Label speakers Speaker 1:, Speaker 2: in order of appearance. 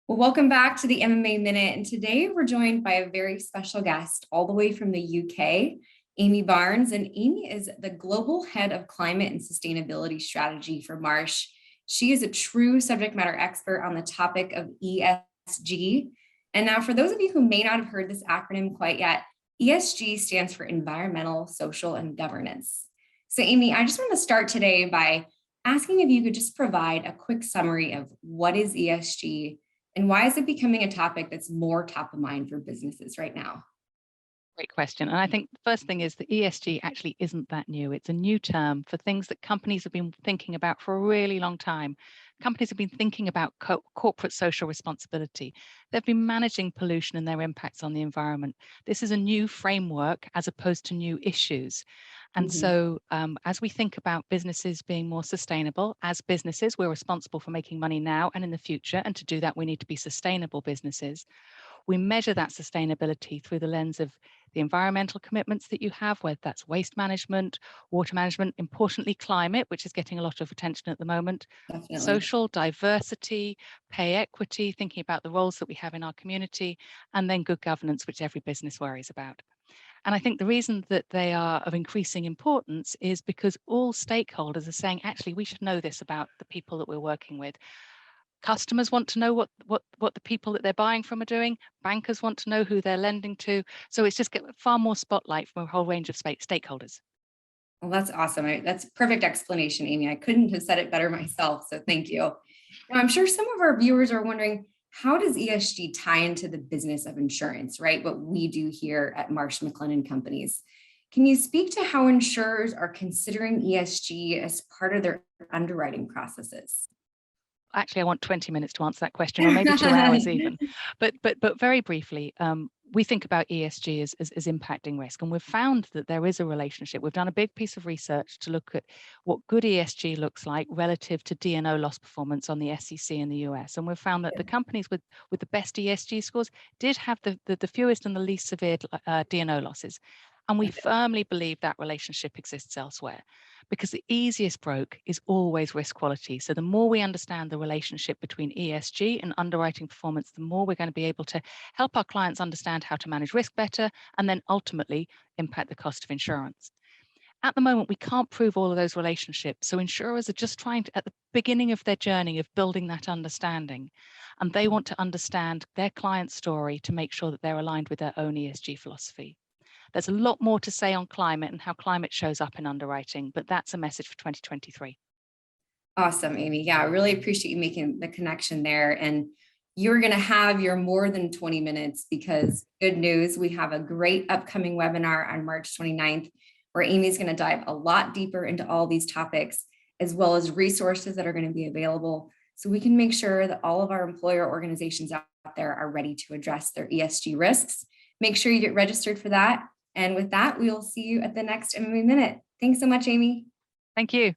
Speaker 1: Well, welcome back to the MMA Minute. And today we're joined by a very special guest all the way from the UK, Amy Barnes. And Amy is the Global Head of Climate and Sustainability Strategy for Marsh. She is a true subject matter expert on the topic of ESG. And now, for those of you who may not have heard this acronym quite yet, ESG stands for Environmental, Social, and Governance. So, Amy, I just want to start today by asking if you could just provide a quick summary of what is ESG and why is it becoming a topic that's more top of mind for businesses right now?
Speaker 2: Great question. And I think the first thing is that ESG actually isn't that new. It's a new term for things that companies have been thinking about for a really long time. Companies have been thinking about corporate social responsibility. They've been managing pollution and their impacts on the environment. This is a new framework as opposed to new issues. And so as we think about businesses being more sustainable, as businesses, we're responsible for making money now and in the future. And to do that, we need to be sustainable businesses. We measure that sustainability through the lens of the environmental commitments that you have, whether that's waste management, water management, importantly, climate, which is getting a lot of attention at the moment,
Speaker 1: Definitely.
Speaker 2: social diversity, pay equity, thinking about the roles that we have in our community, and then good governance, which every business worries about. And I think the reason that they are of increasing importance is because all stakeholders are saying, actually, we should know this about the people that we're working with. Customers want to know what the people that they're buying from are doing. Bankers want to know who they're lending to. So it's just get far more spotlight from a whole range of stakeholders.
Speaker 1: Well, that's awesome. That's a perfect explanation, Amy. I couldn't have said it better myself. So thank you. Now, I'm sure some of our viewers are wondering, how does ESG tie into the business of insurance, right? What we do here at Marsh McLennan Companies. Can you speak to how insurers are considering ESG as part of their underwriting processes?
Speaker 2: Actually, I want 20 minutes to answer that question, or maybe 2 hours even. But very briefly, we think about ESG as impacting risk. And we've found that there is a relationship. We've done a big piece of research to look at what good ESG looks like relative to D&O loss performance on the SEC in the US. And we've found that the companies with the best ESG scores did have the fewest and the least severe D&O losses. And we firmly believe that relationship exists elsewhere, because the easiest broke is always risk quality. So the more we understand the relationship between ESG and underwriting performance, the more we're going to be able to help our clients understand how to manage risk better and then ultimately impact the cost of insurance. At the moment, we can't prove all of those relationships. So insurers are just trying to, at the beginning of their journey of building that understanding, and they want to understand their client's story to make sure that they're aligned with their own ESG philosophy. There's a lot more to say on climate and how climate shows up in underwriting, but that's a message for 2023.
Speaker 1: Awesome, Amy. Yeah, I really appreciate you making the connection there. And you're going to have your more than 20 minutes because good news, we have a great upcoming webinar on March 29th, where Amy's going to dive a lot deeper into all these topics, as well as resources that are going to be available. So we can make sure that all of our employer organizations out there are ready to address their ESG risks. Make sure you get registered for that. And with that, we will see you at the next MMA Minute. Thanks so much, Amy.
Speaker 2: Thank you.